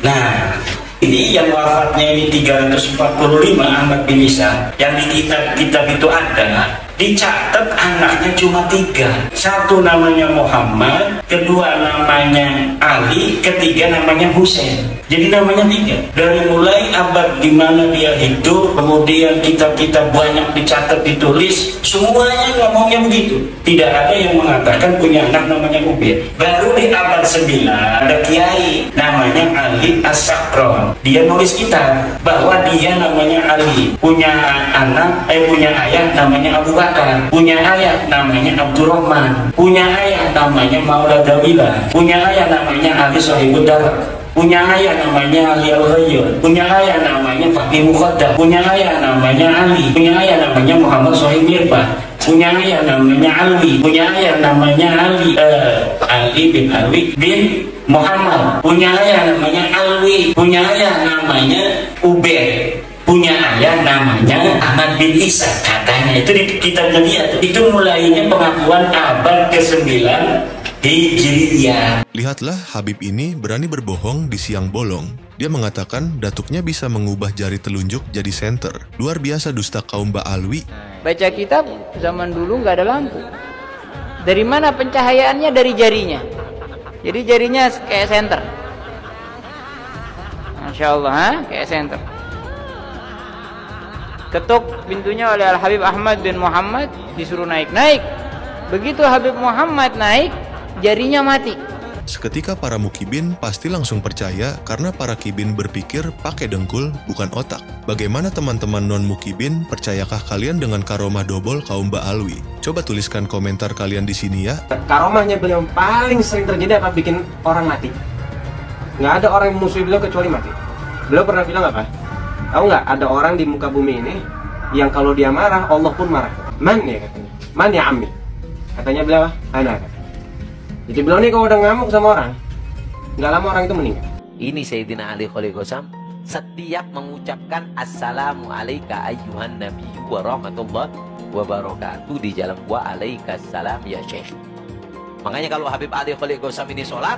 Nah, ini yang wafatnya ini 345 Ahmad bin Isa, yang di kitab-kitab itu ada, dicatat anaknya cuma 3. Satu namanya Muhammad, kedua namanya Ali, ketiga namanya Husain. Jadi namanya 3. Dari mulai abad di mana dia hidup, kemudian kitab-kitab banyak dicatat, ditulis, semuanya ngomongnya begitu. Tidak ada yang mengatakan punya anak namanya Ubaid. Baru di abad 9 ada kiai namanya Ali As-Sakron. Dia nulis kitab bahwa dia namanya Ali, punya ayah namanya Abu Bakar, punya ayah namanya Abdurrahman, punya ayah namanya Maula Dawila, punya ayah namanya Ali Sahibud Darat, punya ayah namanya Ali Al-Ghayyur, punya ayah namanya Fakih Muqaddam, punya ayah namanya Ali, punya ayah namanya Muhammad Sahib Mirbah, punya ayah namanya Ali, punya ayah namanya Ali bin Muhammad, punya ayah namanya Alwi, punya ayah namanya Ubaid, punya ayah namanya Ahmad bin Isa. Katanya itu di kitabnya dia. Itu mulainya pengakuan abad ke-9 Hijriyah. Lihatlah, Habib ini berani berbohong di siang bolong. Dia mengatakan datuknya bisa mengubah jari telunjuk jadi senter. Luar biasa dusta kaum Ba'alwi. Baca kitab zaman dulu nggak ada lampu. Dari mana pencahayaannya? Dari jarinya. Jadi jarinya kayak senter. Masya Allah, kayak senter. Ketuk pintunya oleh Al-Habib Ahmad bin Muhammad, disuruh naik. Begitu Habib Muhammad naik, jarinya mati. Seketika para mukibin pasti langsung percaya karena para kibin berpikir pakai dengkul bukan otak. Bagaimana teman-teman non-mukibin, percayakah kalian dengan karomah dobol kaum Ba'alwi? Coba tuliskan komentar kalian di sini ya. Karomahnya beliau paling sering terjadi apa? Bikin orang mati. Nggak ada orang yang musuh beliau kecuali mati. Beliau pernah bilang apa? Tahu nggak, ada orang di muka bumi ini yang kalau dia marah, Allah pun marah. Man ya katanya. Man ya ambil. Katanya beliau, ana. Jadi beliau ini kalau udah ngamuk sama orang, nggak lama orang itu meninggal. Ini Sayyidina Ali Khalil Qasam setiap mengucapkan Assalamu alayka ayyuhan nabiyyu wa rahmatullah wa barakatuh di jalan gua alaikassalam ya Syekh. Makanya kalau Habib Ali Khalil Qasam ini sholat,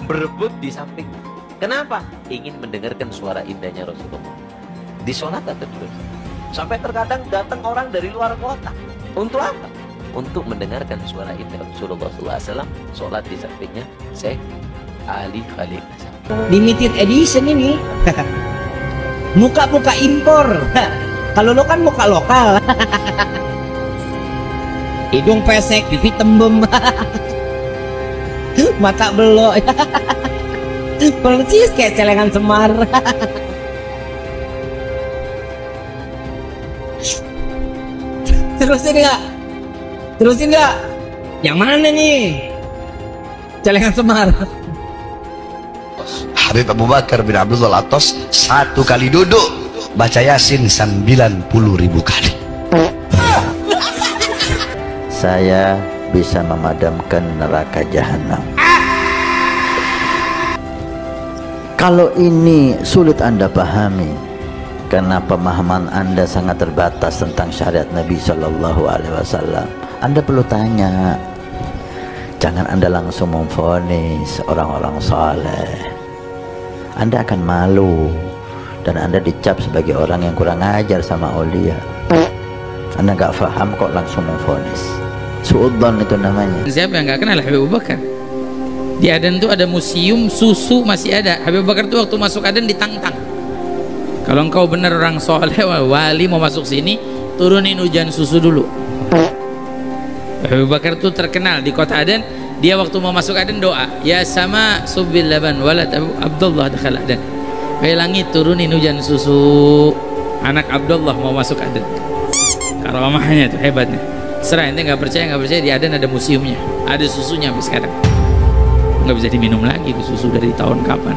berebut di samping. Kenapa? Ingin mendengarkan suara indahnya Rasulullah. Di sholat atau dulu. Sampai terkadang datang orang dari luar kota. Untuk apa? Untuk mendengarkan suara indah Rasulullah SAW. Sholat di sampingnya Syekh Ali Khalil Qasam. Limited edition ini. Muka-muka impor. Kalau lo kan muka lokal. Hidung pesek, pipi tembem. Mata belok. Persis kayak celengan Semar. Terusin nggak? Yang mana nih? Celengan Semar. Habib Abu Bakar bin Abdullah Al-Attas satu kali duduk baca Yasin 90.000 kali. Saya bisa memadamkan neraka jahanam. Kalau ini sulit Anda pahami karena pemahaman Anda sangat terbatas tentang syariat Nabi Shallallahu Alaihi Wasallam, Anda perlu tanya. Jangan Anda langsung memvonis orang-orang saleh. Anda akan malu dan Anda dicap sebagai orang yang kurang ajar sama aulia. Anda nggak paham kok langsung memvonis. Suudzon itu namanya. Siapa yang nggak kenal Habib Abu Bakar? Di Aden tuh ada museum susu, masih ada. Habib Abu Bakar tuh waktu masuk Aden ditantang. Kalau engkau benar orang soleh wali mau masuk sini, turunin hujan susu dulu. Habib Abu Bakar tuh terkenal di kota Aden. Dia waktu mau masuk Aden doa, ya sama subil laban walad Abdullah dakhala Aden. Hai langit turunin hujan susu. Anak Abdullah mau masuk Aden. Karomahnya tuh hebatnya. Serah ente nggak percaya di Aden ada museumnya, ada susunya sampai sekarang. Nggak bisa diminum lagi susu dari tahun kapan.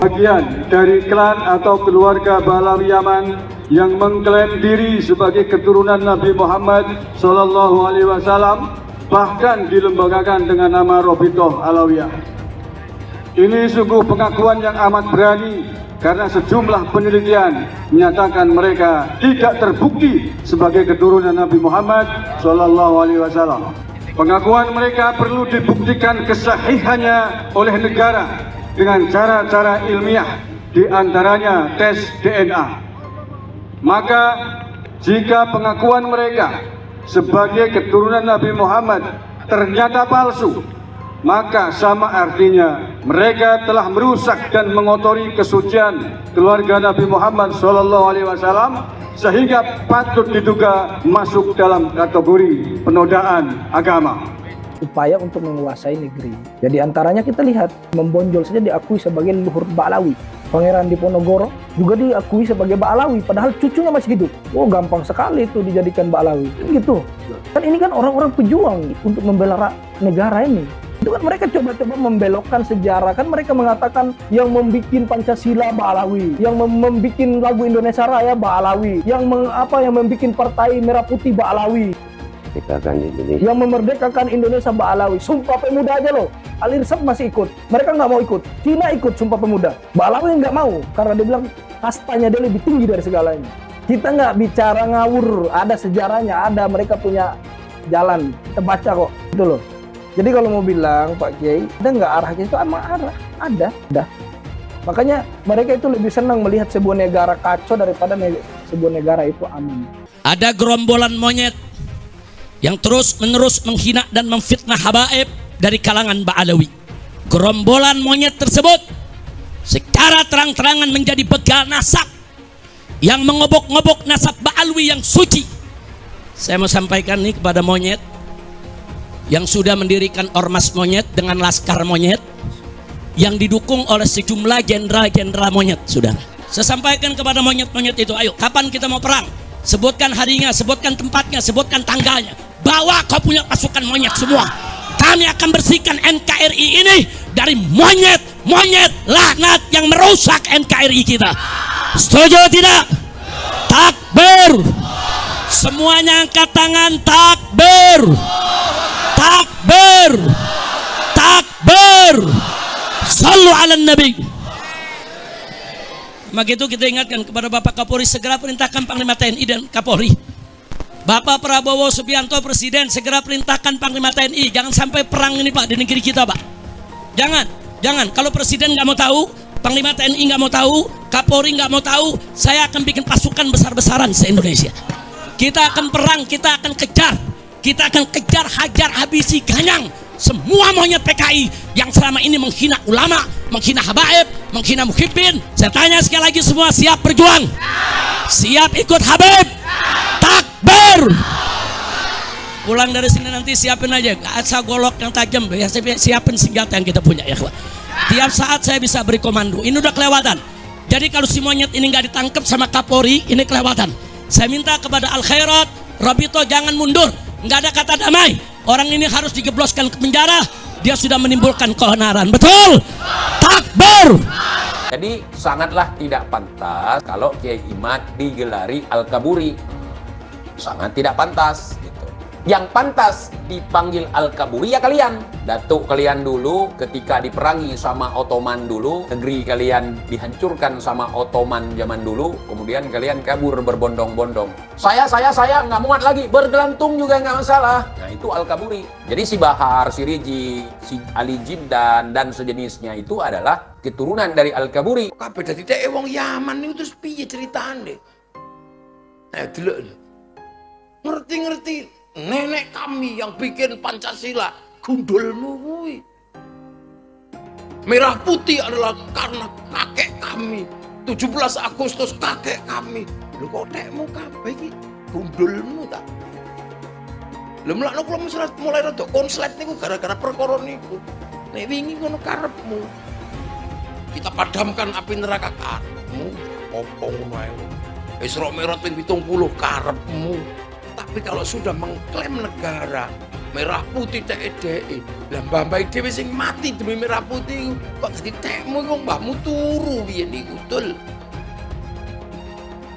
Bagian dari klan atau keluarga Ba'alwi Yaman yang mengklaim diri sebagai keturunan Nabi Muhammad Sallallahu Alaihi Wasallam, bahkan dilembagakan dengan nama Robitoh Alawiyah. Ini sungguh pengakuan yang amat berani karena sejumlah penelitian menyatakan mereka tidak terbukti sebagai keturunan Nabi Muhammad Sallallahu Alaihi Wasallam. Pengakuan mereka perlu dibuktikan kesahihannya oleh negara dengan cara-cara ilmiah, diantaranya tes DNA. Maka jika pengakuan mereka sebagai keturunan Nabi Muhammad ternyata palsu, maka sama artinya mereka telah merusak dan mengotori kesucian keluarga Nabi Muhammad SAW, sehingga patut diduga masuk dalam kategori penodaan agama. Upaya untuk menguasai negeri. Jadi antaranya kita lihat, membonjol saja diakui sebagai leluhur Ba'alawi. Pangeran Diponegoro juga diakui sebagai Ba'alawi, padahal cucunya masih hidup. Oh, gampang sekali itu dijadikan Ba'alawi. Gitu. Kan ini kan orang-orang pejuang untuk membela negara ini. Itu kan mereka coba-coba membelokkan sejarah. Kan mereka mengatakan yang membuat Pancasila Ba'alawi, yang membuat lagu Indonesia Raya Ba'alawi, yang membuat Partai Merah Putih Ba'alawi, yang memerdekakan Indonesia Ba'alawi. Sumpah Pemuda aja loh, Al-Irsad masih ikut, mereka nggak mau ikut. Cina ikut Sumpah Pemuda, Ba'alawi nggak mau karena dia bilang kastanya dia lebih tinggi dari segalanya. Kita nggak bicara ngawur, ada sejarahnya, ada, mereka punya jalan, kita baca kok, gitu loh. Jadi kalau mau bilang Pak Kiai, ada nggak arah itu? Emang arah, ada. Makanya mereka itu lebih senang melihat sebuah negara kacau daripada sebuah negara itu aman. Ada gerombolan monyet yang terus-menerus menghina dan memfitnah habaib dari kalangan Ba'alawi. Gerombolan monyet tersebut secara terang-terangan menjadi begal nasab yang mengobok-ngobok nasab Ba'alawi yang suci. Saya mau sampaikan nih kepada monyet yang sudah mendirikan ormas monyet dengan laskar monyet yang didukung oleh sejumlah jenderal-jenderal monyet, saudara. Saya sampaikan kepada monyet-monyet itu, ayo, kapan kita mau perang? Sebutkan harinya, sebutkan tempatnya, sebutkan tanggalnya. Bawa kau punya pasukan monyet semua. Kami akan bersihkan NKRI ini dari monyet laknat yang merusak NKRI kita. Setuju tidak? Takbir. Semuanya angkat tangan, takbir. Takbir. Takbir. Sallu ala Nabi. Maka itu kita ingatkan kepada Bapak Kapolri, segera perintahkan Panglima TNI dan Kapolri. Bapak Prabowo Subianto Presiden, segera perintahkan Panglima TNI. Jangan sampai perang ini Pak di negeri kita Pak. Jangan. Kalau Presiden nggak mau tahu, Panglima TNI nggak mau tahu, Kapolri nggak mau tahu, saya akan bikin pasukan besar-besaran se-Indonesia. Kita akan perang, kita akan kejar. Kita akan kejar, hajar, habisi, ganyang semua monyet PKI yang selama ini menghina ulama, menghina habaib, menghina muhibbin. Saya tanya sekali lagi, semua siap berjuang? Siap ikut Habib? Takbir. Pulang dari sini nanti siapin aja asal golok yang tajam, ya siapin senjata yang kita punya ya. Tiap saat saya bisa beri komando. Ini udah kelewatan. Jadi kalau si monyet ini nggak ditangkap sama Kapolri, ini kelewatan. Saya minta kepada Al Khairat, Rabito jangan mundur. Nggak ada kata damai. Orang ini harus digebloskan ke penjara. Dia sudah menimbulkan keonaran. Betul? Takbir. Jadi sangatlah tidak pantas kalau Kiai Imad digelari Al-Kaburi. Sangat tidak pantas gitu. Yang pantas dipanggil Al-Kaburi ya kalian. Datuk kalian dulu ketika diperangi sama Ottoman dulu, negeri kalian dihancurkan sama Ottoman zaman dulu, kemudian kalian kabur berbondong-bondong. Saya nggak muat lagi, bergelantung juga nggak masalah. Nah itu Al-Kaburi. Jadi si Bahar, si Riji, si Ali Jindan dan sejenisnya itu adalah keturunan dari Al-Kaburi. Kabeh dadi teke wong Yaman niku terus piye ceritane? Delok. Ngerti-ngerti nenek kami yang bikin Pancasila, gundulmu kuwi. Merah putih adalah karena kakek kami. 17 Agustus kakek kami. Lho kok tekmu kabeh iki gundulmu ta? Lho mlakno kula mulai rada konslet niku gara-gara perkara niku. Nek wingi ngono karepmu. Kita padamkan api neraka karepmu. Opo ngono ae. Isra Mi'raj ping 70 karepmu. Tapi kalau sudah mengklaim negara, merah putih TEDI, lah mbah-mbah dhewe sing mati demi merah putih kok dadi tekmu wong mbahmu turu piye niku dul.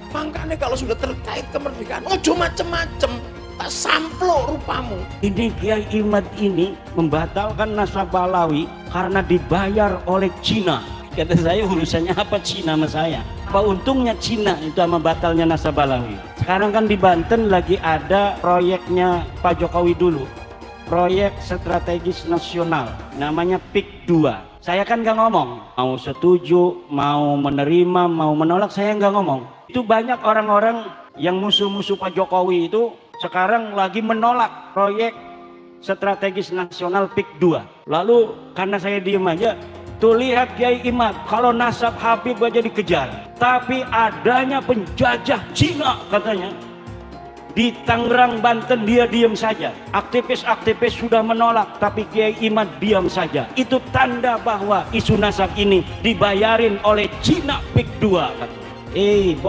Makanya kalau sudah terkait kemerdekaan, ojo macem-macem, tak samplok rupamu. Ini Kiai Imad ini membatalkan nasab Ba'alawi karena dibayar oleh Cina. Kata saya, urusannya apa Cina sama saya? Apa untungnya Cina itu sama batalnya nasab Ba'alawi? Sekarang kan di Banten lagi ada proyeknya Pak Jokowi dulu, proyek strategis nasional, namanya PIK 2. Saya kan nggak ngomong, mau setuju, mau menerima, mau menolak, saya nggak ngomong. Itu banyak orang-orang yang musuh-musuh Pak Jokowi itu sekarang lagi menolak proyek strategis nasional PIK 2. Lalu karena saya diem aja, tuh lihat Kiai Imad, kalau nasab Habib aja dikejar. Tapi adanya penjajah Cina katanya di Tangerang, Banten, dia diam saja. Aktivis-aktivis sudah menolak, tapi Kiai Imad diam saja. Itu tanda bahwa isu nasab ini dibayarin oleh Cina PIK 2.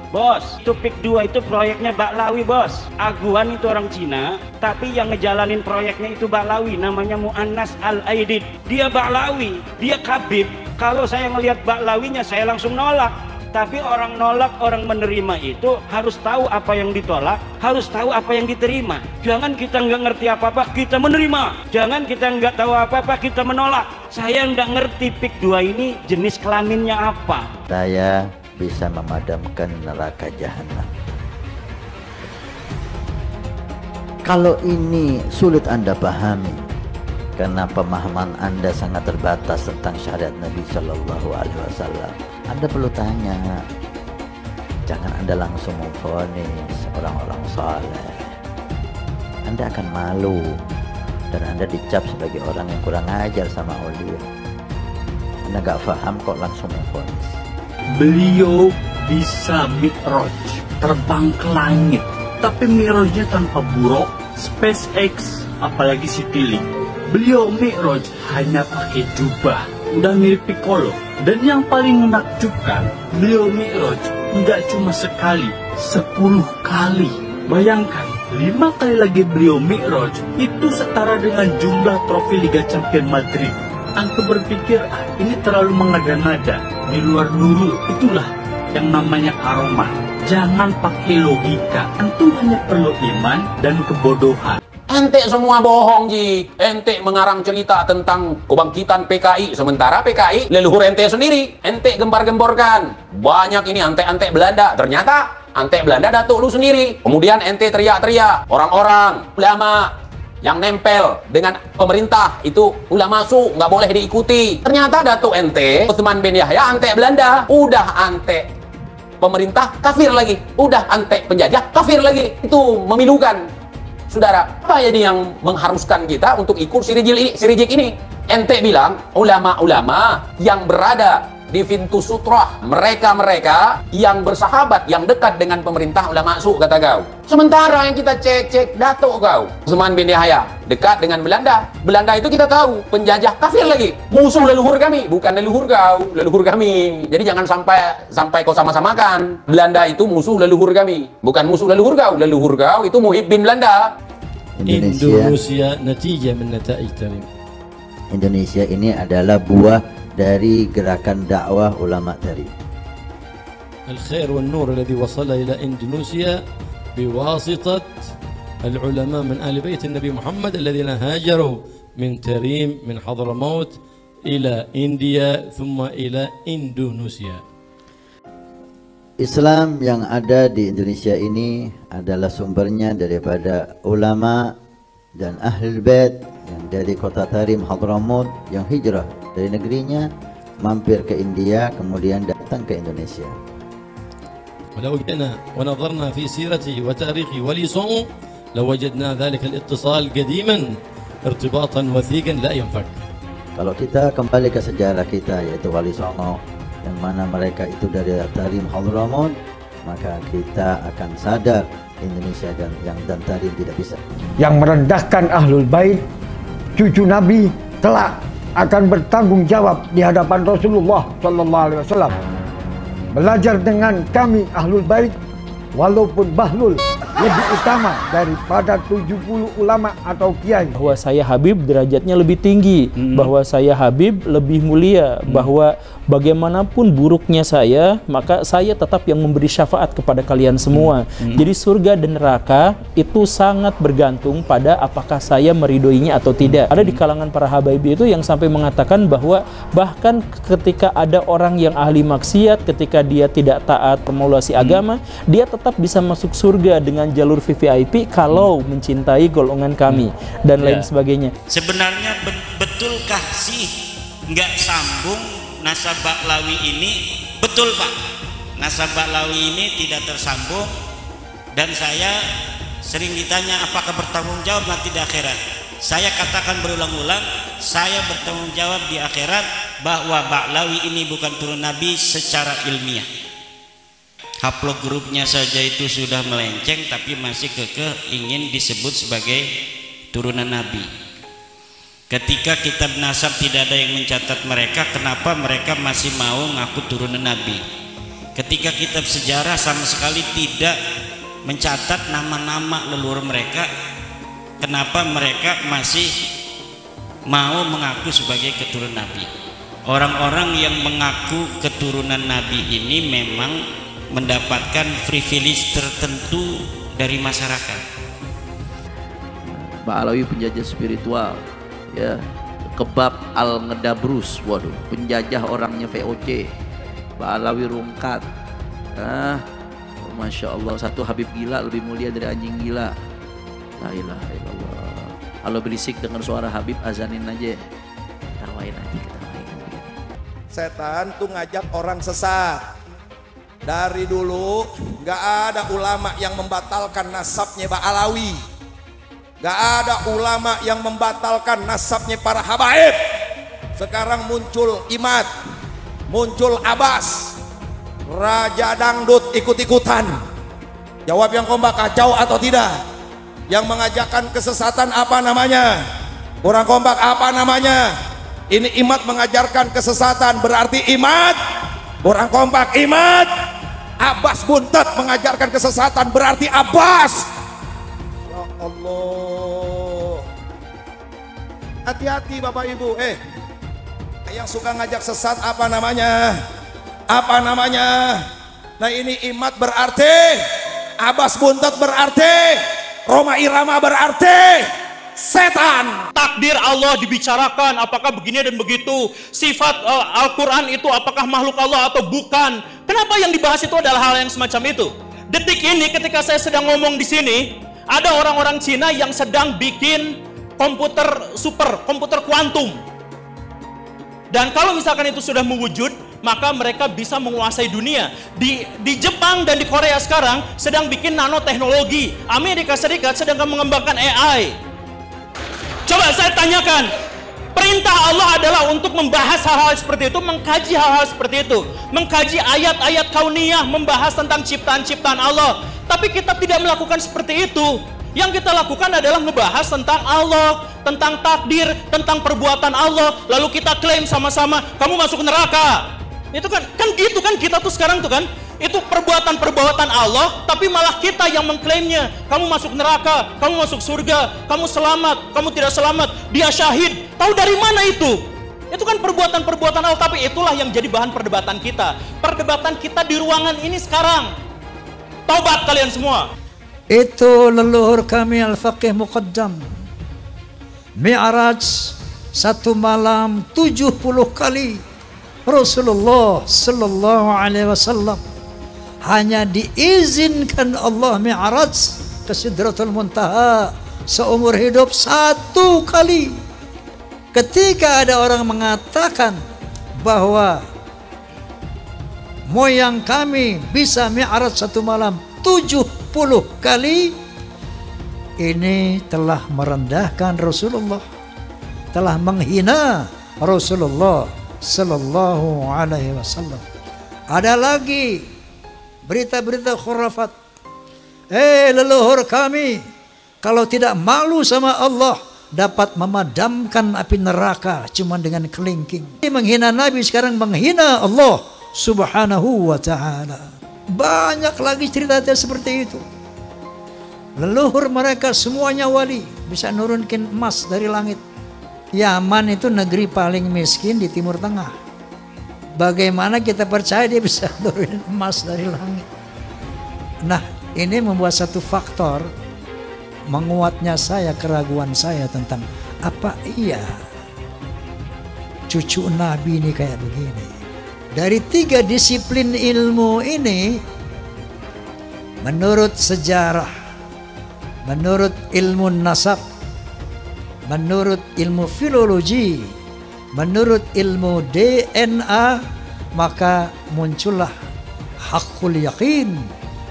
Bos, itu PIK 2 itu proyeknya Baklawi, bos. Aguan itu orang Cina, tapi yang ngejalanin proyeknya itu Baklawi, namanya Mu'annas Al-Aidid. Dia Baklawi, dia Kabib. Kalau saya ngelihat Baklawinya, saya langsung nolak. Tapi orang nolak, orang menerima itu harus tahu apa yang ditolak, harus tahu apa yang diterima. Jangan kita nggak ngerti apa-apa, kita menerima. Jangan kita nggak tahu apa-apa, kita menolak. Saya nggak ngerti PIK 2 ini jenis kelaminnya apa. Saya bisa memadamkan neraka jahanam. Kalau ini sulit Anda pahami, karena pemahaman Anda sangat terbatas tentang syariat Nabi Shallallahu Alaihi Wasallam, Anda perlu tanya. Jangan Anda langsung memvonis orang-orang saleh. Anda akan malu dan Anda dicap sebagai orang yang kurang ajar sama aulia. Anda gak paham kok langsung memvonis. Beliau bisa mi'raj, terbang ke langit, tapi mi'rajnya tanpa buruk, SpaceX, apalagi Citylink. Beliau mi'raj hanya pakai jubah, udah mirip Piccolo. Dan yang paling menakjubkan, beliau mi'raj nggak cuma sekali, 10 kali. Bayangkan, 5 kali lagi beliau mi'raj, itu setara dengan jumlah trofi Liga Champions Madrid. Antum berpikir, ini terlalu mengada-ngada, di luar nurul. Itulah yang namanya karomah. Jangan pakai logika, antum hanya perlu iman dan kebodohan. Ente semua bohong, Ji. Ente mengarang cerita tentang kebangkitan PKI, sementara PKI leluhur ente sendiri. Ente gempar-gemborkan. Banyak ini antek-antek Belanda. Ternyata antek Belanda datuk lu sendiri. Kemudian ente teriak-teriak. Orang-orang, ulama yang nempel dengan pemerintah itu ulama masuk, nggak boleh diikuti. Ternyata datuk ente, Utsman bin Yahya, antek Belanda. Udah antek pemerintah, kafir lagi. Udah antek penjajah, kafir lagi. Itu memilukan. Saudara, apa jadi yang mengharuskan kita untuk ikut sirijik ini? Ente bilang, ulama-ulama yang berada di pintu sutroh, mereka-mereka yang bersahabat, yang dekat dengan pemerintah ulama masuk, kata kau. Sementara yang kita cek datuk kau, Utsman bin Yahya, dekat dengan Belanda. Belanda itu kita tahu, penjajah, kafir lagi. Musuh leluhur kami, bukan leluhur kau, leluhur kami. Jadi jangan sampai kau sama-samakan. Belanda itu musuh leluhur kami, bukan musuh leluhur kau. Leluhur kau itu muhibbin Belanda. Indonesia natijah min nataij tarim. Indonesia ini adalah buah dari gerakan dakwah ulama tarim. الخير والنور الذي وصل إلى إندونيسيا بواسطة العلماء من آل بيت النبي محمد الذين هاجروا من تريم من حضرموت إلى إنديا ثم إلى إندونيسيا. Islam yang ada di Indonesia ini adalah sumbernya daripada ulama dan ahlul bait yang dari kota Tarim Hadramaut yang hijrah dari negerinya mampir ke India kemudian datang ke Indonesia. ولو جئنا ونظرنا في سيرته وتاريخه ولسانه لوجدنا ذلك الاتصال قديما ارتباطا وثيقا لا ينفك. Kalau kita kembali ke sejarah kita yaitu Wali Songo yang mana mereka itu dari Tarim Hadramaut, maka kita akan sadar Indonesia dan Tarim tidak bisa. Yang merendahkan Ahlul Bait, cucu Nabi, kelak akan bertanggung jawab di hadapan Rasulullah Sallallahu Alaihi Wasallam. Belajar dengan kami Ahlul Bait, walaupun Bahlul lebih utama daripada 70 ulama atau kiai. Bahwa saya Habib derajatnya lebih tinggi, bahwa saya Habib lebih mulia, bahwa bagaimanapun buruknya saya, maka saya tetap yang memberi syafaat kepada kalian semua. Jadi surga dan neraka itu sangat bergantung pada apakah saya meridoinya atau tidak. Ada di kalangan para Habaib itu yang sampai mengatakan bahwa bahkan ketika ada orang yang ahli maksiat, ketika dia tidak taat formulasi agama, dia tetap bisa masuk surga dengan jalur VVIP kalau mencintai golongan kami dan lain sebagainya. Sebenarnya betulkah sih nggak sambung nasab Ba'lawi ini. Betul Pak, nasab Ba'lawi ini tidak tersambung, dan saya sering ditanya apakah bertanggung jawab nanti di akhirat. Saya katakan berulang-ulang, saya bertanggung jawab di akhirat bahwa Ba'lawi ini bukan turun Nabi secara ilmiah. Haplog grupnya saja itu sudah melenceng, tapi masih kekeh ingin disebut sebagai turunan Nabi. Ketika kitab nasab tidak ada yang mencatat mereka, kenapa mereka masih mau ngaku turunan Nabi? Ketika kitab sejarah sama sekali tidak mencatat nama-nama leluhur mereka, kenapa mereka masih mau mengaku sebagai keturunan Nabi? Orang-orang yang mengaku keturunan Nabi ini memang mendapatkan privilege tertentu dari masyarakat. Ba'lawi penjajah spiritual, ya, kebab al-ngedabrus, waduh, penjajah orangnya VOC. Ba'lawi rungkat, Masya Allah, satu Habib gila lebih mulia dari anjing gila. La ilaha illallah. Kalau berisik dengan suara Habib, azanin aja, ketawain aja, ketawain. Setan tuh ngajak orang sesat. Dari dulu gak ada ulama yang membatalkan nasabnya Ba'lawi, gak ada ulama yang membatalkan nasabnya para habaib. Sekarang muncul Imad, muncul Abbas, Raja Dangdut ikut-ikutan. Jawab yang kompak, kacau atau tidak? Yang mengajakkan kesesatan apa namanya? Kurang kompak, apa namanya? Ini Imad mengajarkan kesesatan, berarti Imad. Kurang kompak, Imad. Abbas buntet mengajarkan kesesatan, berarti Abbas. Ya Allah, hati-hati Bapak Ibu. Yang suka ngajak sesat apa namanya? Apa namanya? Nah ini Imad berarti, Abbas buntet berarti, Roma Irama berarti setan. Takdir Allah dibicarakan, apakah begini dan begitu. Sifat Al-Quran itu apakah makhluk Allah atau bukan. Kenapa yang dibahas itu adalah hal yang semacam itu? Detik ini ketika saya sedang ngomong di sini, ada orang-orang Cina yang sedang bikin komputer super, komputer kuantum. Dan kalau misalkan itu sudah mewujud, maka mereka bisa menguasai dunia. Di Jepang dan di Korea sekarang sedang bikin nanoteknologi. Amerika Serikat sedang mengembangkan AI. Coba saya tanyakan, perintah Allah adalah untuk membahas hal-hal seperti itu, mengkaji hal-hal seperti itu, mengkaji ayat-ayat kauniyah, membahas tentang ciptaan-ciptaan Allah. Tapi kita tidak melakukan seperti itu. Yang kita lakukan adalah membahas tentang Allah, tentang takdir, tentang perbuatan Allah. Lalu kita klaim sama-sama, kamu masuk neraka. Itu kan gitu kan kita tuh sekarang tuh kan. Itu perbuatan-perbuatan Allah, tapi malah kita yang mengklaimnya. Kamu masuk neraka, kamu masuk surga, kamu selamat, kamu tidak selamat, dia syahid. Tahu dari mana itu? Itu kan perbuatan-perbuatan Allah, tapi itulah yang jadi bahan perdebatan kita. Perdebatan kita di ruangan ini sekarang. Taubat kalian semua. Itu leluhur kami Al-Faqih Muqaddam. Mi'raj satu malam 70 kali. Rasulullah sallallahu alaihi wasallam hanya diizinkan Allah Mi'raj ke Sidratul Muntaha seumur hidup 1 kali. Ketika ada orang mengatakan bahwa moyang kami bisa Mi'raj 1 malam 70 kali, ini telah merendahkan Rasulullah, telah menghina Rasulullah sallallahu alaihi wasallam. Ada lagi berita-berita khurafat. Leluhur kami kalau tidak malu sama Allah dapat memadamkan api neraka cuma dengan kelingking. Menghina Nabi sekarang menghina Allah subhanahu wa ta'ala. Banyak lagi cerita seperti itu. Leluhur mereka semuanya wali, bisa nurunkan emas dari langit. Yaman itu negeri paling miskin di Timur Tengah. Bagaimana kita percaya dia bisa nurunin emas dari langit? Nah, ini membuat satu faktor menguatnya saya, keraguan saya tentang apa iya cucu Nabi ini kayak begini. Dari 3 disiplin ilmu ini, menurut sejarah, menurut ilmu nasab, menurut ilmu filologi, menurut ilmu DNA, maka muncullah hakul yakin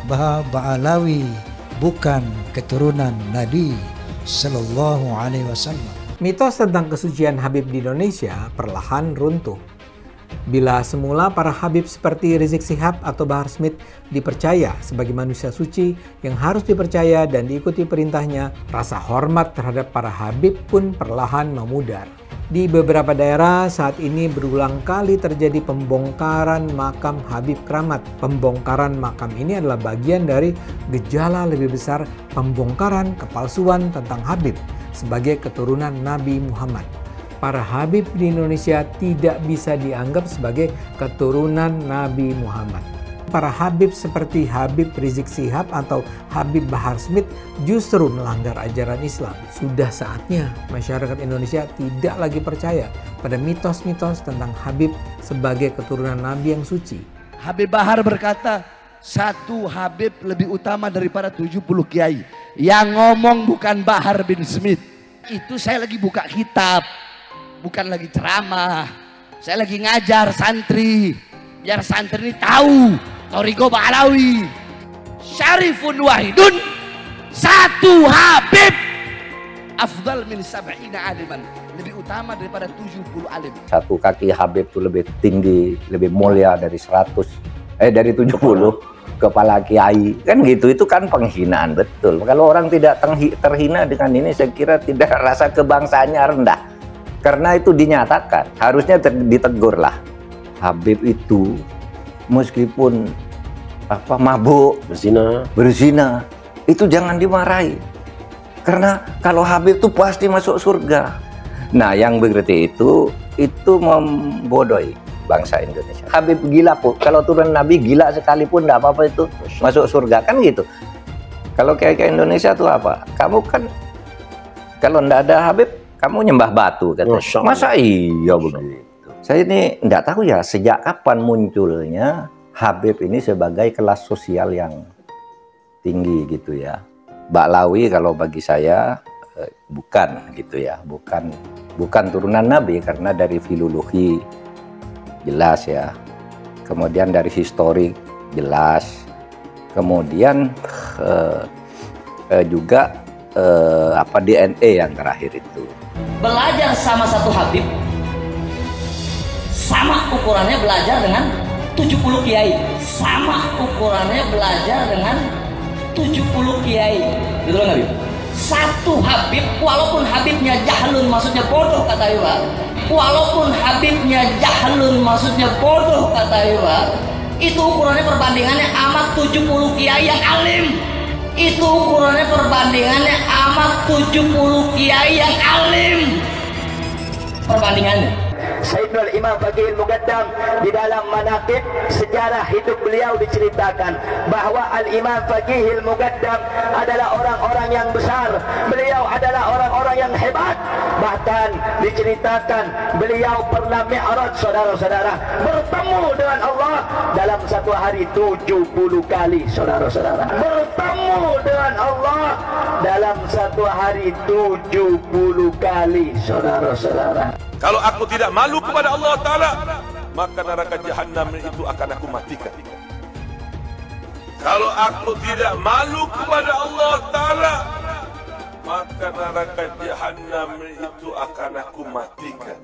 bahwa Ba'alawi bukan keturunan Nabi Sallallahu Alaihi Wasallam. Mitos tentang kesucian Habib di Indonesia perlahan runtuh. Bila semula para Habib seperti Rizik Syihab atau Bahar Smith dipercaya sebagai manusia suci yang harus dipercaya dan diikuti perintahnya, rasa hormat terhadap para Habib pun perlahan memudar. Di beberapa daerah saat ini berulang kali terjadi pembongkaran makam Habib Keramat. Pembongkaran makam ini adalah bagian dari gejala lebih besar pembongkaran kepalsuan tentang Habib sebagai keturunan Nabi Muhammad. Para Habib di Indonesia tidak bisa dianggap sebagai keturunan Nabi Muhammad. Para Habib seperti Habib Rizik Syihab atau Habib Bahar Smith justru melanggar ajaran Islam. Sudah saatnya masyarakat Indonesia tidak lagi percaya pada mitos-mitos tentang Habib sebagai keturunan Nabi yang suci. Habib Bahar berkata, satu Habib lebih utama daripada 70 kiai. Yang ngomong bukan Bahar bin Smith. Itu saya lagi buka kitab, bukan lagi ceramah. Saya lagi ngajar santri, biar santri ini tahu Thariqah Ba'alawi syarifun wahidun, satu Habib afdal min sab'ina aliman, lebih utama daripada 70 alim. Satu kaki Habib itu lebih tinggi, lebih mulia dari 70 kepala kiai, kan gitu. Itu kan penghinaan betul. Kalau orang tidak terhina dengan ini, saya kira tidak, rasa kebangsaannya rendah. Karena itu dinyatakan, harusnya ditegur lah. Habib itu meskipun mabuk, berzina, itu jangan dimarahi. Karena kalau Habib itu pasti masuk surga. Nah, yang begitu itu membodohi bangsa Indonesia. Habib gila pun, kalau turun Nabi gila sekalipun tidak apa-apa, itu masuk surga, kan gitu. Kalau kayak Indonesia tuh apa? Kamu kan kalau tidak ada Habib, kamu nyembah batu, katanya. Masa iya begitu? Saya ini tidak tahu ya sejak kapan munculnya Habib ini sebagai kelas sosial yang tinggi gitu ya. Ba'alawi kalau bagi saya bukan gitu ya, bukan turunan Nabi, karena dari filologi jelas ya, kemudian dari historik jelas, kemudian juga DNA yang terakhir itu. Belajar sama satu Habib sama ukurannya belajar dengan 70 kiai, sama ukurannya belajar dengan 70 kiai, gitu loh Habib. Satu Habib, walaupun Habibnya jahlun, maksudnya bodoh kata Iwa, walaupun Habibnya jahlun, maksudnya bodoh kata Iwa, itu ukurannya perbandingannya amat 70 kiai yang alim. Itu ukurannya perbandingannya amat 70 kiai yang alim. Perbandingannya. Sayyidul Imam Faqihil Muqaddam di dalam manaqib sejarah hidup beliau diceritakan bahwa Al-Imam Faqihil Muqaddam adalah orang-orang yang besar, beliau adalah orang-orang yang hebat. Bahkan diceritakan beliau pernah mi'raj, saudara-saudara, bertemu dengan Allah dalam satu hari 70 kali, saudara-saudara. Bertemu dengan Allah dalam satu hari 70 kali, saudara-saudara. Kalau aku tidak malu kepada Allah Ta'ala, maka neraka jahanam itu akan aku matikan. Kalau aku tidak malu kepada Allah Ta'ala, maka neraka jahanam itu akan aku matikan.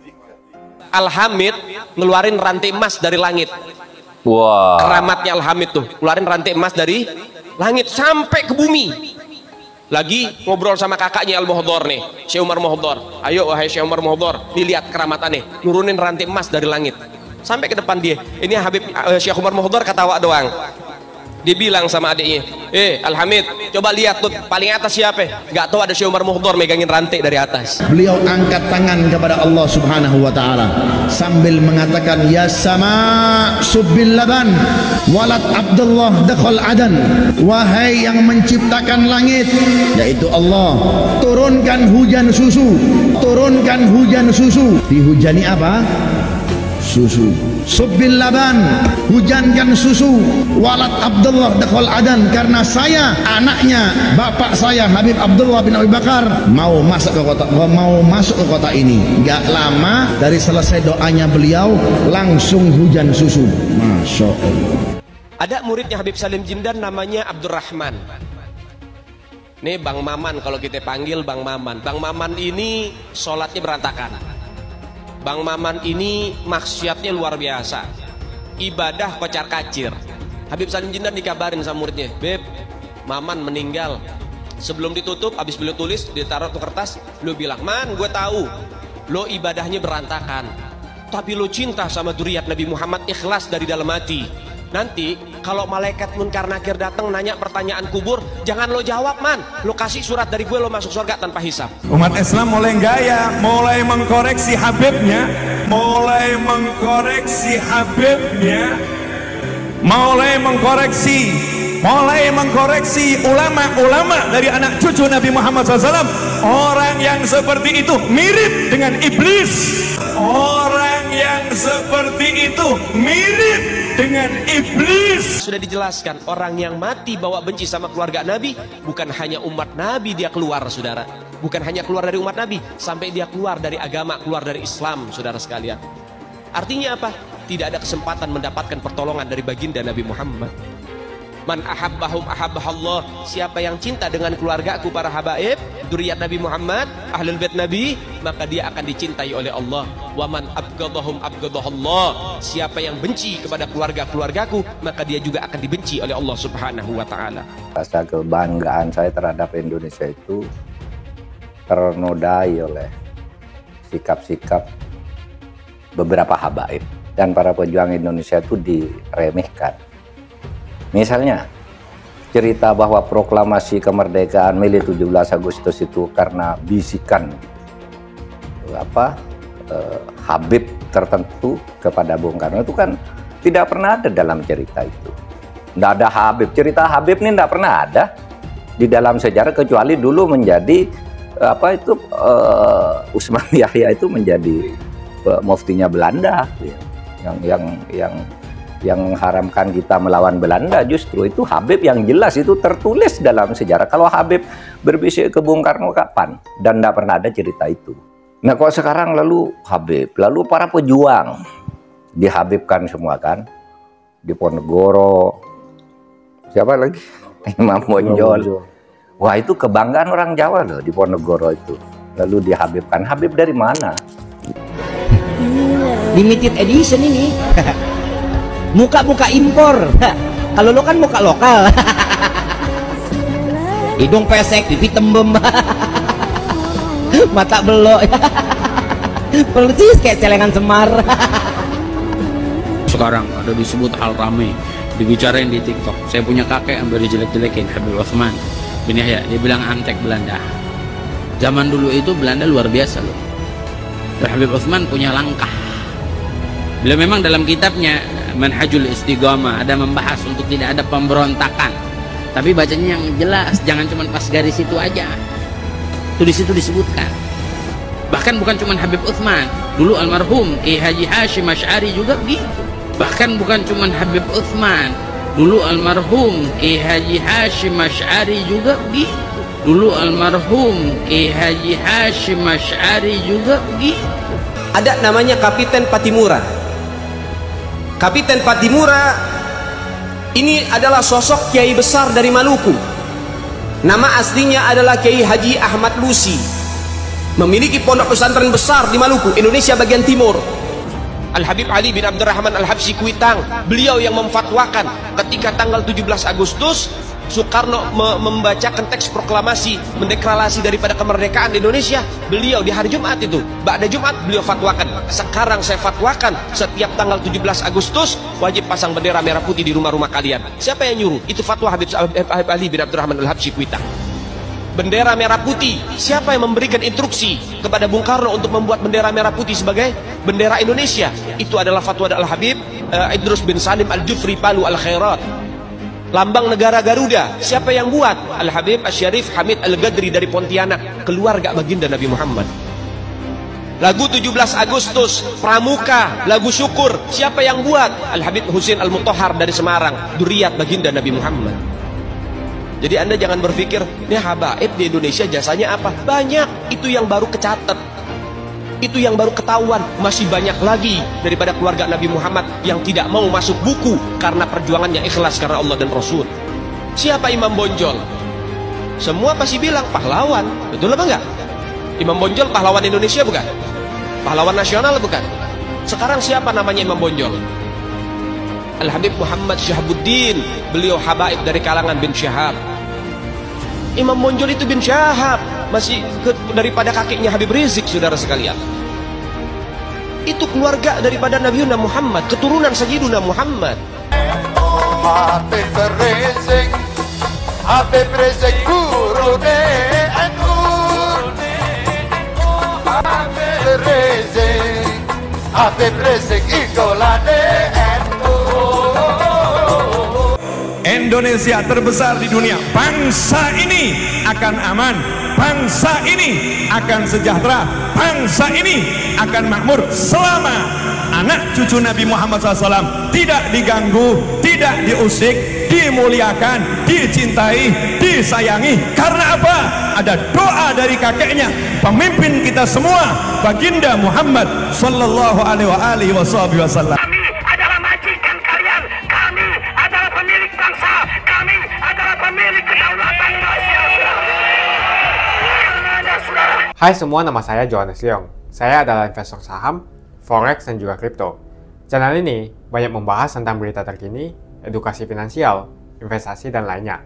Al-Hamid ngeluarin rantai emas dari langit. Wah. Keramatnya Al-Hamid tuh, ngeluarin rantai emas dari langit sampai ke bumi. Lagi ngobrol sama kakaknya Al-Muhdhar nih, Syekh Umar Muhdhar. Ayo wahai Syekh Umar Muhdhar, dilihat keramatannya, nurunin rantai emas dari langit sampai ke depan dia. Ini Habib Syekh Umar Muhdhar ketawa doang. Dia bilang sama adiknya, Al-Hamid, coba lihat tuh paling atas siapa? Gak tahu, ada Syekh Umar Muhdhar megangin rantai dari atas. Beliau angkat tangan kepada Allah Subhanahu wa Ta'ala sambil mengatakan, ya sama subbil laban walat Abdullah dakhal adan. Wahai yang menciptakan langit, yaitu Allah, turunkan hujan susu. Turunkan hujan susu. Dihujani apa? Susu. subbil laban, hujankan susu, walad Abdullah dakhal adan, karena saya anaknya bapak saya Habib Abdullah bin Abi Bakar mau masuk ke kota ini. Gak lama dari selesai doanya beliau langsung hujan susu. Masya Allah. Ada muridnya Habib Salim Jindan namanya Abdurrahman. Nih Bang Maman, kalau kita panggil Bang Maman. Bang Maman ini sholatnya berantakan. Bang Maman ini maksiatnya luar biasa. Ibadah kocar kacir. Habib Salim Jindan dikabarin sama muridnya, Beb, Maman meninggal. Sebelum ditutup, habis beliau tulis, ditaruh tuh kertas, beliau bilang, Man, gue tahu lo ibadahnya berantakan, tapi lo cinta sama dzurriyyat Nabi Muhammad, ikhlas dari dalam hati. Nanti kalau malaikat munkar nakir datang nanya pertanyaan kubur, jangan lo jawab, Man, lo kasih surat dari gue, lo masuk surga tanpa hisab. Umat Islam mulai gaya, mulai mengkoreksi Habibnya, mulai mengkoreksi Habibnya, mulai mengkoreksi ulama-ulama dari anak cucu Nabi Muhammad SAW. Orang yang seperti itu mirip dengan iblis. Orang yang seperti itu mirip dengan iblis. Sudah dijelaskan, orang yang mati bawa benci sama keluarga Nabi, bukan hanya umat Nabi dia keluar, saudara. Bukan hanya keluar dari umat Nabi, sampai dia keluar dari agama, keluar dari Islam, saudara sekalian. Artinya apa? Tidak ada kesempatan mendapatkan pertolongan dari baginda Nabi Muhammad. Man ahabbahum ahabbahallah. Siapa yang cinta dengan keluargaku para habaib, dzurriyyat Nabi Muhammad, ahlul bait Nabi, maka dia akan dicintai oleh Allah. Wa man abghadahum abghadahallah. Siapa yang benci kepada keluargaku, maka dia juga akan dibenci oleh Allah Subhanahu wa taala. Rasa kebanggaan saya terhadap Indonesia itu ternodai oleh sikap-sikap beberapa habaib dan para pejuang Indonesia itu diremehkan. Misalnya cerita bahwa proklamasi kemerdekaan Mei 17 Agustus itu karena bisikan Habib tertentu kepada Bung Karno, itu kan tidak pernah ada dalam cerita itu. Tidak ada Habib, cerita Habib ini tidak pernah ada di dalam sejarah, kecuali dulu menjadi Usman Yahya itu menjadi muftinya Belanda yang mengharamkan kita melawan Belanda. Justru itu Habib yang jelas itu tertulis dalam sejarah. Kalau Habib berbisik ke Bung Karno kapan? Dan tidak pernah ada cerita itu. Nah kok sekarang lalu Habib, lalu para pejuang dihabibkan semua kan? Diponegoro, siapa lagi? Imam Bonjol. Wah itu kebanggaan orang Jawa loh, Diponegoro itu. Lalu dihabibkan. Habib dari mana? Limited edition ini. Muka-muka impor. Kalau lo kan muka lokal. Hidung pesek, pipi tembem, mata belok, persis kayak celengan Semar. Sekarang ada disebut hal rame, dibicarain di TikTok. Saya punya kakek yang baru jelek-jelekin, Habib Utsman bin Yahya. Dia bilang antek Belanda. Zaman dulu itu Belanda luar biasa loh. Habib Utsman punya langkah. Beliau memang dalam kitabnya Manhajul Istiqamah ada membahas untuk tidak ada pemberontakan, tapi bacanya yang jelas, jangan cuma pas garis itu aja. Itu di situ disebutkan. Bahkan bukan cuma Habib Utsman, dulu almarhum Kiai Haji Hashim Asy'ari juga begitu. Bahkan bukan cuma Habib Utsman, dulu almarhum Kiai Haji Hashim Asy'ari juga begitu. Dulu almarhum Kiai Haji Hashim Asy'ari juga begitu. Ada namanya Kapiten Patimura. Kapiten Patimura ini adalah sosok kiai besar dari Maluku. Nama aslinya adalah Kiai Haji Ahmad Lusi. Memiliki pondok pesantren besar di Maluku, Indonesia bagian timur. Al-Habib Ali bin Abdurrahman Al-Habsyi Kuitang, beliau yang memfatwakan ketika tanggal 17 Agustus Soekarno membacakan teks proklamasi mendeklarasi daripada kemerdekaan di Indonesia. Beliau di hari Jumat itu, ba'da Jumat beliau fatwakan, sekarang saya fatwakan setiap tanggal 17 Agustus wajib pasang bendera merah putih di rumah-rumah kalian. Siapa yang nyuruh? Itu fatwa Habib Ali bin Abdurrahman Al-Habsyi Kuitang. Bendera merah putih, siapa yang memberikan instruksi kepada Bung Karno untuk membuat bendera merah putih sebagai bendera Indonesia? Itu adalah fatwa Al-Habib Idrus bin Salim Al-Jufri Palu Al-Khairat. Lambang negara Garuda, siapa yang buat? Al-Habib Asy-Syarif Hamid Al-Gadri dari Pontianak, keluarga baginda Nabi Muhammad. Lagu 17 Agustus, Pramuka, lagu syukur, siapa yang buat? Al-Habib Husin Al-Mutahhar dari Semarang, Duriyat baginda Nabi Muhammad. Jadi Anda jangan berpikir, ini habaib di Indonesia jasanya apa? Banyak, itu yang baru kecatat. Itu yang baru ketahuan. Masih banyak lagi daripada keluarga Nabi Muhammad yang tidak mau masuk buku karena perjuangannya ikhlas karena Allah dan Rasul. Siapa Imam Bonjol? Semua pasti bilang pahlawan, betul apa enggak? Imam Bonjol pahlawan Indonesia bukan? Pahlawan nasional bukan? Sekarang siapa namanya Imam Bonjol? Al-Habib Muhammad Syahabuddin, beliau habaib dari kalangan bin Syahab. Imam Bonjol itu bin Syahab, masih daripada kakeknya Habib Rizik, saudara sekalian. Itu keluarga daripada Nabi Muhammad, keturunan Sayyiduna Muhammad. Habib Rizik, Habib Rizik guru NU, Habib Rizik, Habib Rizik idola NU. Indonesia terbesar di dunia. Bangsa ini akan aman, bangsa ini akan sejahtera, bangsa ini akan makmur selama anak cucu Nabi Muhammad SAW tidak diganggu, tidak diusik, dimuliakan, dicintai, disayangi. Karena apa? Ada doa dari kakeknya, pemimpin kita semua, baginda Muhammad Sallallahu Alaihi Wasallam. Kami adalah majikan kalian, kami adalah pemilik bangsa, kami adalah pemilik kedaulatan Indonesia. Hai semua, nama saya Johannes Leong. Saya adalah investor saham, forex, dan juga kripto. Channel ini banyak membahas tentang berita terkini, edukasi finansial, investasi, dan lainnya.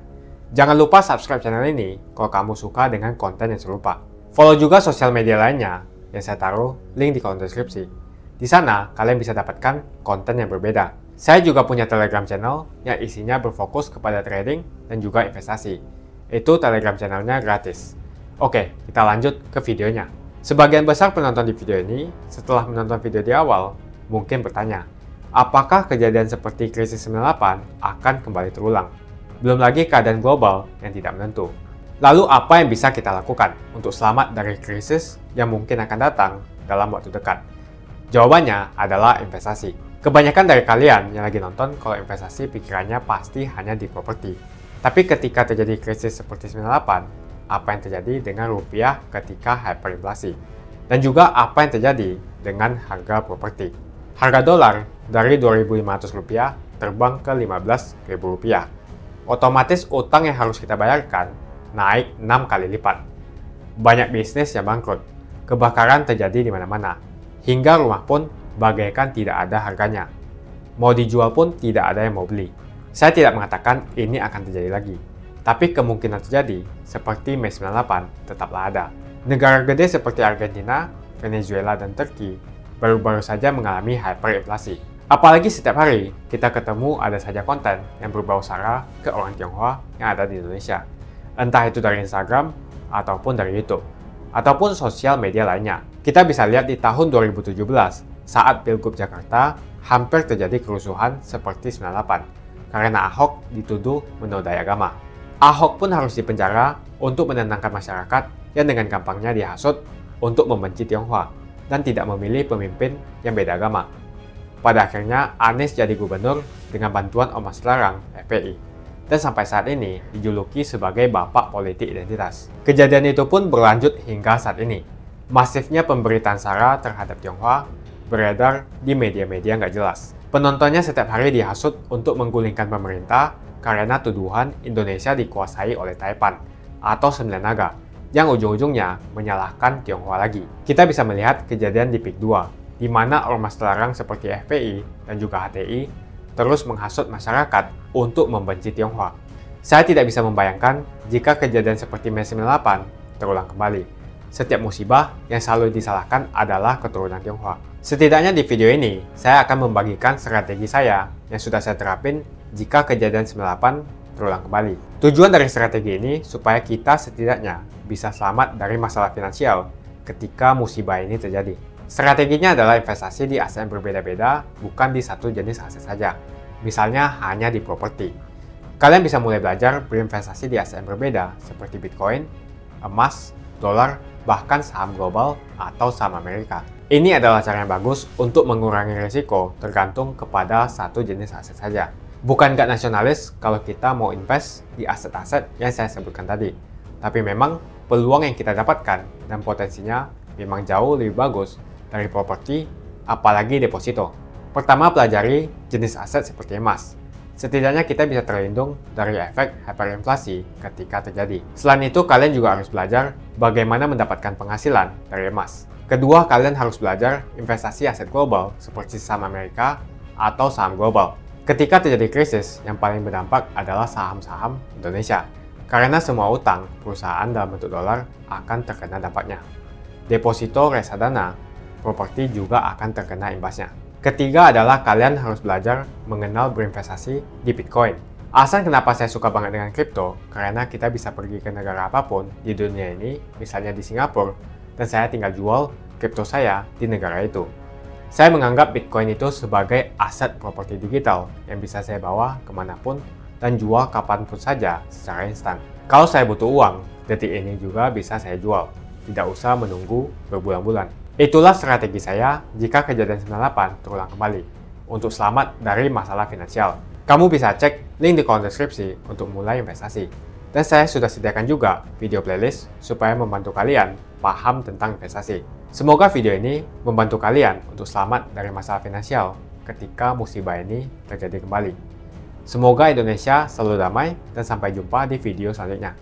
Jangan lupa subscribe channel ini kalau kamu suka dengan konten yang serupa. Follow juga sosial media lainnya yang saya taruh link di kolom deskripsi. Di sana kalian bisa dapatkan konten yang berbeda. Saya juga punya Telegram channel yang isinya berfokus kepada trading dan juga investasi. Itu Telegram channelnya gratis. Oke, kita lanjut ke videonya. Sebagian besar penonton di video ini, setelah menonton video di awal, mungkin bertanya, apakah kejadian seperti krisis 98 akan kembali terulang? Belum lagi keadaan global yang tidak menentu. Lalu apa yang bisa kita lakukan untuk selamat dari krisis yang mungkin akan datang dalam waktu dekat? Jawabannya adalah investasi. Kebanyakan dari kalian yang lagi nonton kalau investasi pikirannya pasti hanya di properti. Tapi ketika terjadi krisis seperti 98, apa yang terjadi dengan rupiah ketika hyperinflasi, dan juga apa yang terjadi dengan harga properti. Harga dolar dari 2.500 rupiah terbang ke 15.000 rupiah. Otomatis utang yang harus kita bayarkan naik 6 kali lipat. Banyak bisnis yang bangkrut, kebakaran terjadi di mana-mana, hingga rumah pun bagaikan tidak ada harganya. Mau dijual pun tidak ada yang mau beli. Saya tidak mengatakan ini akan terjadi lagi, tapi kemungkinan terjadi seperti Mei 98 tetaplah ada. Negara gede seperti Argentina, Venezuela, dan Turki baru-baru saja mengalami hyperinflasi. Apalagi setiap hari kita ketemu ada saja konten yang berbau sara ke orang Tionghoa yang ada di Indonesia. Entah itu dari Instagram, ataupun dari YouTube, ataupun sosial media lainnya. Kita bisa lihat di tahun 2017, saat Pilgub Jakarta hampir terjadi kerusuhan seperti 98, karena Ahok dituduh menodai agama. Ahok pun harus dipenjara untuk menenangkan masyarakat yang dengan gampangnya dihasut untuk membenci Tionghoa dan tidak memilih pemimpin yang beda agama. Pada akhirnya Anies jadi gubernur dengan bantuan Ormas Terlarang FPI, dan sampai saat ini dijuluki sebagai Bapak Politik Identitas. Kejadian itu pun berlanjut hingga saat ini. Masifnya pemberitaan sara terhadap Tionghoa beredar di media-media nggak jelas. Penontonnya setiap hari dihasut untuk menggulingkan pemerintah karena tuduhan Indonesia dikuasai oleh Taipan atau Sembilan Naga, yang ujung-ujungnya menyalahkan Tionghoa lagi. Kita bisa melihat kejadian di PIK 2, di mana ormas terlarang seperti FPI dan juga HTI terus menghasut masyarakat untuk membenci Tionghoa. Saya tidak bisa membayangkan jika kejadian seperti Mei 98 terulang kembali. Setiap musibah yang selalu disalahkan adalah keturunan Tionghoa. Setidaknya di video ini, saya akan membagikan strategi saya yang sudah saya terapin jika kejadian 98 terulang kembali. Tujuan dari strategi ini supaya kita setidaknya bisa selamat dari masalah finansial ketika musibah ini terjadi. Strateginya adalah investasi di aset yang berbeda-beda, bukan di satu jenis aset saja. Misalnya hanya di properti. Kalian bisa mulai belajar berinvestasi di aset yang berbeda seperti Bitcoin, emas, dolar, bahkan saham global atau saham Amerika. Ini adalah cara yang bagus untuk mengurangi risiko tergantung kepada satu jenis aset saja. Bukan nggak nasionalis kalau kita mau invest di aset-aset yang saya sebutkan tadi. Tapi memang peluang yang kita dapatkan dan potensinya memang jauh lebih bagus dari properti, apalagi deposito. Pertama, pelajari jenis aset seperti emas. Setidaknya kita bisa terlindung dari efek hyperinflasi ketika terjadi. Selain itu, kalian juga harus belajar bagaimana mendapatkan penghasilan dari emas. Kedua, kalian harus belajar investasi aset global seperti saham Amerika atau saham global. Ketika terjadi krisis, yang paling berdampak adalah saham-saham Indonesia. Karena semua utang perusahaan dalam bentuk dolar akan terkena dampaknya. Deposito, reksadana, properti juga akan terkena imbasnya. Ketiga adalah kalian harus belajar mengenal berinvestasi di Bitcoin. Alasan kenapa saya suka banget dengan kripto, karena kita bisa pergi ke negara apapun di dunia ini, misalnya di Singapura, dan saya tinggal jual kripto saya di negara itu. Saya menganggap Bitcoin itu sebagai aset properti digital yang bisa saya bawa kemanapun dan jual kapanpun saja secara instan. Kalau saya butuh uang, detik ini juga bisa saya jual, tidak usah menunggu berbulan-bulan. Itulah strategi saya jika kejadian 98 terulang kembali, untuk selamat dari masalah finansial. Kamu bisa cek link di kolom deskripsi untuk mulai investasi. Dan saya sudah sediakan juga video playlist supaya membantu kalian paham tentang investasi. Semoga video ini membantu kalian untuk selamat dari masalah finansial ketika musibah ini terjadi kembali. Semoga Indonesia selalu damai dan sampai jumpa di video selanjutnya.